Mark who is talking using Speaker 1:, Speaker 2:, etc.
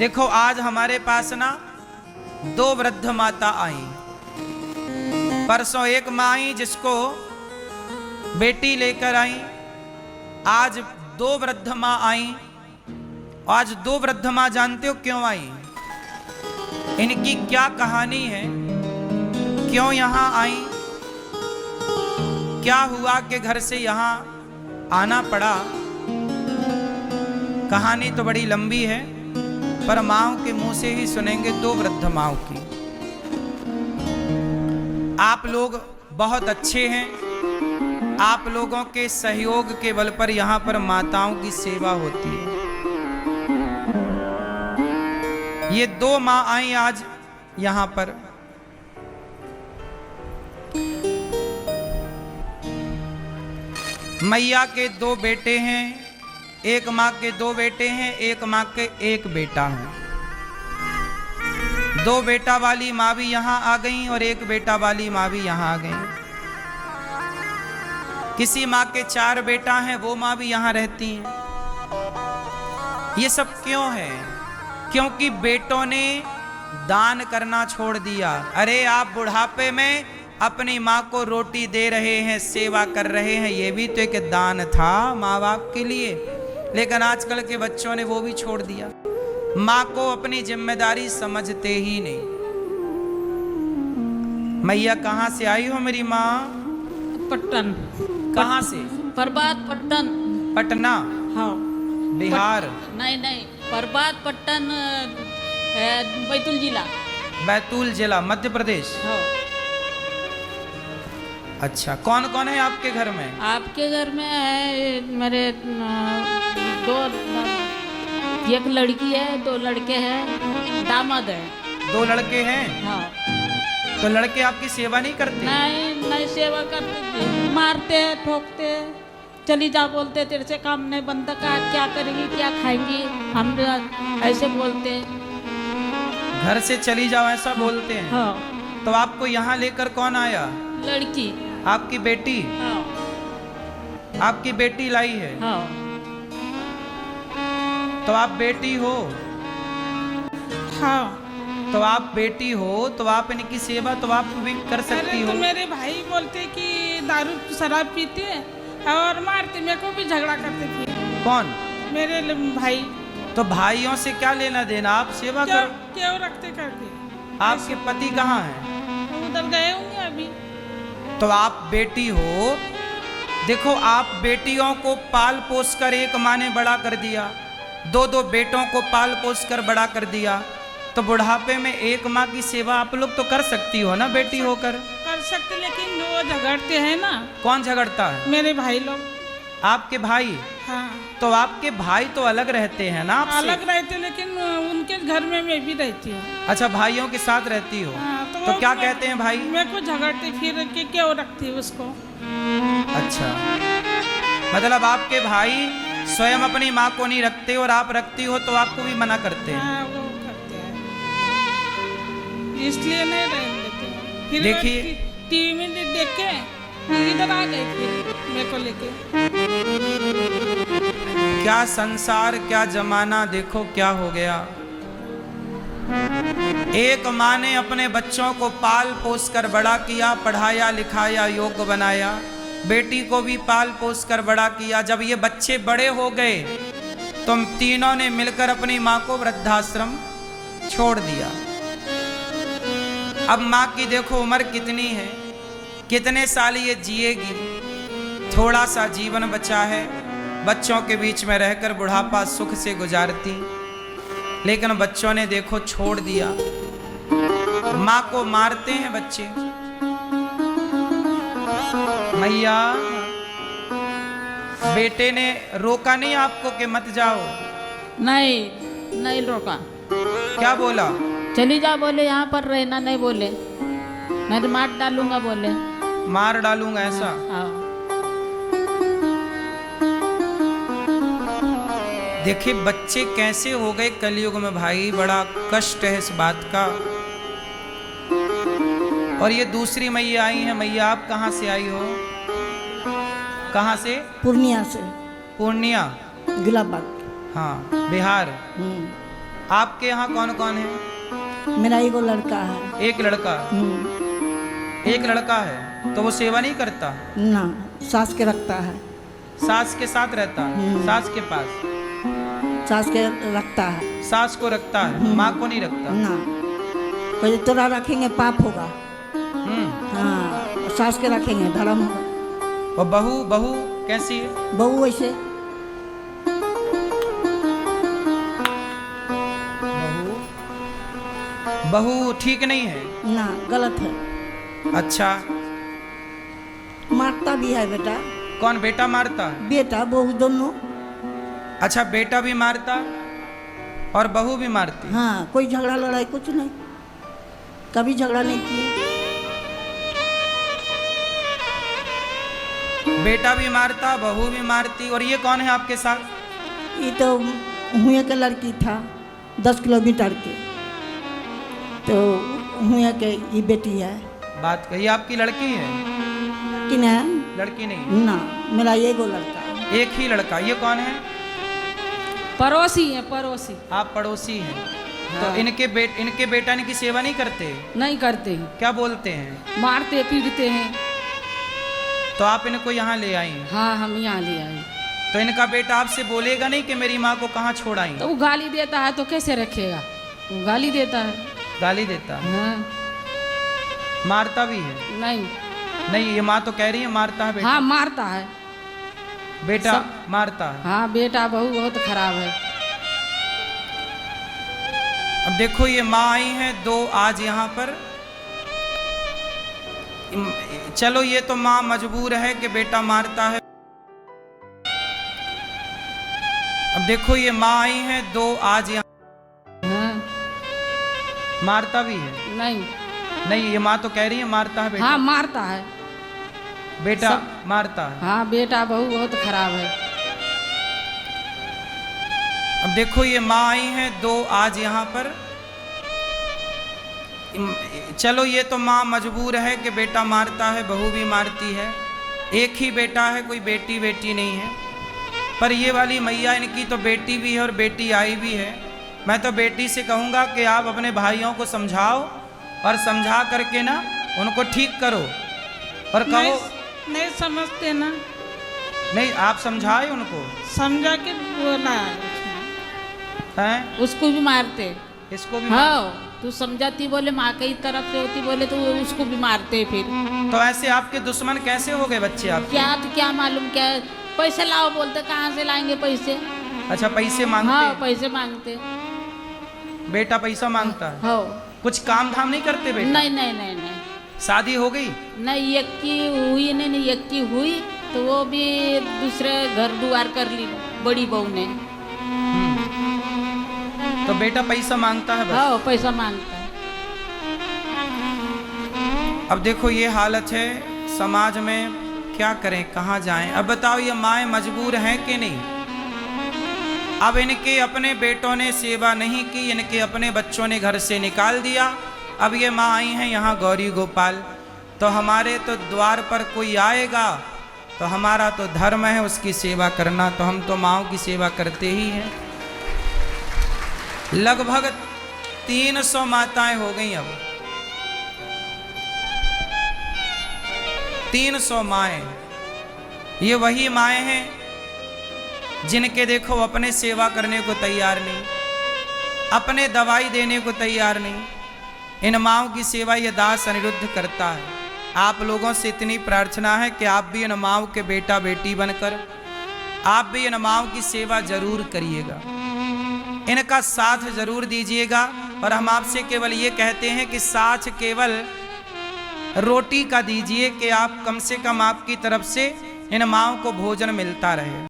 Speaker 1: देखो आज हमारे पास ना दो वृद्ध माता आई। परसों एक माँ आई जिसको बेटी लेकर आई। आज दो वृद्ध माँ आई। आज दो वृद्ध माँ जानते हो क्यों आई? इनकी क्या कहानी है, क्यों यहां आई, क्या हुआ कि घर से यहां आना पड़ा। कहानी तो बड़ी लंबी है पर माओ के मुंह से ही सुनेंगे। दो वृद्ध माओ की। आप लोग बहुत अच्छे हैं। आप लोगों के सहयोग के बल पर यहां पर माताओं की सेवा होती है। ये दो माँ आई आज यहां पर। मैया के दो बेटे हैं। एक माँ के दो बेटे हैं, एक माँ के एक बेटा है। दो बेटा वाली माँ भी यहां आ गई और एक बेटा वाली माँ भी यहां आ गई। किसी माँ के चार बेटा हैं, वो माँ भी यहां रहती हैं। ये सब क्यों है? क्योंकि बेटों ने दान करना छोड़ दिया। अरे आप बुढ़ापे में अपनी माँ को रोटी दे रहे हैं, सेवा कर रहे हैं, ये भी तो एक दान था माँ बाप के लिए। लेकिन आजकल के बच्चों ने वो भी छोड़ दिया। माँ को अपनी जिम्मेदारी समझते ही नहीं। मैया कहाँ से आई हो मेरी माँ?
Speaker 2: पट्टन।
Speaker 1: कहाँ से?
Speaker 2: प्रभात पट्टन।
Speaker 1: पटना?
Speaker 2: हाँ।
Speaker 1: बिहार?
Speaker 2: नहीं, प्रभात पट्टन, बैतूल जिला।
Speaker 1: बैतूल जिला, मध्य प्रदेश।
Speaker 2: हाँ।
Speaker 1: अच्छा, कौन कौन है आपके घर में?
Speaker 2: आपके घर में है मेरे दो, एक लड़की है, दो लड़के हैं, दामाद है।
Speaker 1: दो लड़के हैं?
Speaker 2: हाँ।
Speaker 1: तो लड़के आपकी सेवा नहीं करते?
Speaker 2: नहीं सेवा करते, मारते ठोकते, चली जा बोलते, तेरे से काम नहीं बनता का, क्या करेंगी, क्या खाएंगी, हम ऐसे बोलते।
Speaker 1: घर से चली जाओ ऐसा बोलते हैं?
Speaker 2: हाँ।
Speaker 1: तो आपको यहाँ लेकर कौन आया?
Speaker 2: लड़की।
Speaker 1: आपकी बेटी?
Speaker 2: हाँ।
Speaker 1: आपकी बेटी लाई है?
Speaker 2: हाँ।
Speaker 1: तो आप बेटी हो?
Speaker 2: हाँ।
Speaker 1: तो आप बेटी हो तो आप इनकी सेवा तो आप भी कर सकती हो।
Speaker 3: तो मेरे भाई बोलते कि दारू शराब पीते और मारते, मेरे को भी झगड़ा करते थे।
Speaker 1: कौन?
Speaker 3: मेरे भाई।
Speaker 1: तो भाइयों से क्या लेना देना? आप सेवा करो।
Speaker 3: क्यों रखते करते?
Speaker 1: आपके पति कहाँ हैं?
Speaker 3: उधर गए होंगे अभी।
Speaker 1: तो आप बेटी हो। देखो आप बेटियों को पाल पोस कर एक माँ ने बड़ा कर दिया, दो दो बेटों को पाल पोस कर बड़ा कर दिया। तो बुढ़ापे में एक माँ की सेवा आप लोग तो कर सकती हो ना बेटी होकर?
Speaker 3: कर सकते, लेकिन वो झगड़ते हैं ना।
Speaker 1: कौन झगड़ता है?
Speaker 3: मेरे भाई लोग।
Speaker 1: आपके भाई?
Speaker 3: हाँ।
Speaker 1: तो आपके भाई तो अलग रहते हैं ना आपसे?
Speaker 3: अलग रहते, लेकिन उनके घर में मैं भी रहती हूँ।
Speaker 1: अच्छा, भाइयों के साथ रहती हो?
Speaker 3: हाँ,
Speaker 1: तो क्या कहते हैं भाई?
Speaker 3: मेरे को झगड़ते फिर कि क्यों रखती उसको।
Speaker 1: अच्छा, मतलब आपके भाई स्वयं अपनी माँ को नहीं रखते और आप रखती हो तो आपको भी मना करते हैं?
Speaker 3: हाँ, वो करते हैं, इसलिए नहीं रहने देते। फिर
Speaker 1: देखिए
Speaker 3: टीवी में देख के इधर आ गए फिर मेरे को लेके।
Speaker 1: क्या संसार, क्या जमाना, देखो क्या हो गया। एक माँ ने अपने बच्चों को पाल पोस कर बड़ा किया, पढ़ाया लिखाया, योग्य बनाया। बेटी को भी पाल पोस कर बड़ा किया। जब ये बच्चे बड़े हो गए तुम तीनों ने मिलकर अपनी माँ को वृद्धाश्रम छोड़ दिया। अब माँ की देखो उम्र कितनी है, कितने साल ये जिएगी। थोड़ा सा जीवन बचा है, बच्चों के बीच में रहकर बुढ़ापा सुख से गुजारती, लेकिन बच्चों ने देखो छोड़ दिया। माँ को मारते हैं बच्चे। मैया, बेटे ने रोका नहीं आपको कि मत जाओ?
Speaker 2: नहीं रोका।
Speaker 1: क्या बोला?
Speaker 2: चली जा बोले, यहाँ पर रहना नहीं बोले, मैं तो मार डालूंगा बोले।
Speaker 1: मार डालूंगा ऐसा?
Speaker 2: हाँ।
Speaker 1: देखिए बच्चे कैसे हो गए कलयुग में भाई, बड़ा कष्ट है इस बात का। और ये दूसरी मैया आई है। मैया आप कहाँ से आई हो? कहाँ से?
Speaker 4: पूर्णिया से।
Speaker 1: पूर्णिया?
Speaker 4: गुलाबबाग।
Speaker 1: हाँ, बिहार। आपके यहाँ कौन कौन है?
Speaker 4: मेरा एगो लड़का है।
Speaker 1: एक लड़का। एक लड़का है तो वो सेवा नहीं करता?
Speaker 4: ना, सास के रखता है।
Speaker 1: सास के साथ रहता है? सास के पास?
Speaker 4: सास के रखता है।
Speaker 1: सास को रखता है, माँ को नहीं रखता?
Speaker 4: ना, कहे तोरा रखेंगे पाप होगा। हाँ, सास के रखेंगे धर्म होगा।
Speaker 1: और बहू, बहू कैसी है?
Speaker 4: बहू वैसे
Speaker 1: बहू ठीक नहीं है?
Speaker 4: ना, गलत है।
Speaker 1: अच्छा,
Speaker 4: मारता भी है बेटा।
Speaker 1: कौन बेटा मारता है?
Speaker 4: बेटा बहू दोनों।
Speaker 1: अच्छा, बेटा भी मारता और बहू भी मारती?
Speaker 4: हाँ, कोई झगड़ा लड़ाई कुछ नहीं, कभी झगड़ा नहीं किए।
Speaker 1: बेटा भी मारता, बहू भी मारती। और ये कौन है आपके साथ?
Speaker 4: ये तो हुए के लड़की था 10 किलोमीटर के, तो हुए के ये बेटी है।
Speaker 1: बात कही, आपकी लड़की है
Speaker 4: कि ना?
Speaker 1: लड़की नहीं?
Speaker 4: ना, मेरा एगो लड़का है।
Speaker 1: एक ही लड़का। ये कौन है?
Speaker 2: पड़ोसी है, पड़ोसी।
Speaker 1: आप पड़ोसी हैं? तो इनके बेटा इनकी सेवा नहीं करते?
Speaker 2: नहीं करते हैं,
Speaker 1: क्या बोलते हैं?
Speaker 2: मारते पीटते हैं।
Speaker 1: तो आप इनको यहाँ ले आई हैं?
Speaker 2: हाँ, हम यहाँ ले आए।
Speaker 1: तो इनका बेटा आपसे बोलेगा नहीं कि मेरी माँ को कहाँ छोड़ आई?
Speaker 2: तो वो गाली देता है तो कैसे रखेगा? वो गाली देता है।
Speaker 1: गाली देता है?
Speaker 2: हाँ,
Speaker 1: मारता भी है?
Speaker 2: नहीं।
Speaker 1: नहीं, ये माँ तो कह रही है मारता है बेटा।
Speaker 2: हाँ, मारता है
Speaker 1: बेटा मारता है?
Speaker 2: हाँ, बेटा बहू बहुत खराब है।
Speaker 1: अब देखो, ये माँ आई हैं 2 आज यहाँ पर। चलो, ये तो माँ मजबूर है कि बेटा मारता है। अब देखो, ये माँ आई हैं 2 आज यहाँ।
Speaker 2: हाँ,
Speaker 1: मारता भी है?
Speaker 2: नहीं।
Speaker 1: नहीं, ये माँ तो कह रही है मारता है बेटा।
Speaker 2: हाँ, मारता है।
Speaker 1: बेटा मारता है?
Speaker 2: हाँ, बेटा बहू बहुत खराब है।
Speaker 1: अब देखो, ये माँ आई हैं 2 आज यहाँ पर। चलो, ये तो माँ मजबूर है कि बेटा मारता है, बहू भी मारती है। एक ही बेटा है, कोई बेटी नहीं है। पर ये वाली मैया इनकी तो बेटी भी है और बेटी आई भी है। मैं तो बेटी से कहूँगा कि आप अपने भाइयों को समझाओ और समझा करके ना उनको ठीक करो और कहो।
Speaker 3: नहीं समझते ना।
Speaker 1: नहीं, आप समझाए उनको?
Speaker 3: समझा के बोला
Speaker 1: हैं?
Speaker 2: उसको भी मारते।
Speaker 1: इसको भी?
Speaker 2: हाँ, तू समझाती बोले माँ की तरफ से होती बोले तो उसको भी मारते फिर।
Speaker 1: तो ऐसे आपके दुश्मन कैसे हो गए बच्चे आपके?
Speaker 2: क्या तो क्या मालूम, क्या पैसे लाओ बोलते, कहाँ से लाएंगे पैसे?
Speaker 1: अच्छा, पैसे मांगते?
Speaker 2: हाँ, पैसे मांगते।
Speaker 1: बेटा पैसा मांगता है?
Speaker 2: हाँ।
Speaker 1: कुछ काम धाम नहीं करते बेटा?
Speaker 2: नहीं नहीं नहीं नहीं।
Speaker 1: शादी हो गई?
Speaker 2: नहीं, एक की हुई नहीं, एक की हुई तो वो भी दूसरे घर दुआर कर ली बड़ी बहू ने।
Speaker 1: तो बेटा पैसा मांगता है बस?
Speaker 2: हाँ, पैसा मांगता है।
Speaker 1: अब देखो, ये हालत है समाज में, क्या करें, कहाँ जाएं? अब बताओ, ये माएँ मजबूर हैं कि नहीं? अब इनके अपने बेटों ने सेवा नहीं की, इनके अपने बच्चों ने घर से निकाल दिया। अब ये माँ आई हैं यहाँ गौरी गोपाल, तो हमारे तो द्वार पर कोई आएगा तो हमारा तो धर्म है उसकी सेवा करना, तो हम तो माँओं की सेवा करते ही हैं। लगभग 300 माताएं हो गई। अब 300 माएँ। ये वही माएँ हैं जिनके देखो अपने सेवा करने को तैयार नहीं, अपने दवाई देने को तैयार नहीं। इन माँओं की सेवा ये दास अनिरुद्ध करता है। आप लोगों से इतनी प्रार्थना है कि आप भी इन माँओं के बेटा बेटी बनकर आप भी इन माँओं की सेवा जरूर करिएगा, इनका साथ जरूर दीजिएगा। और हम आपसे केवल ये कहते हैं कि साथ केवल रोटी का दीजिए कि आप कम से कम आपकी तरफ से इन माँओं को भोजन मिलता रहे।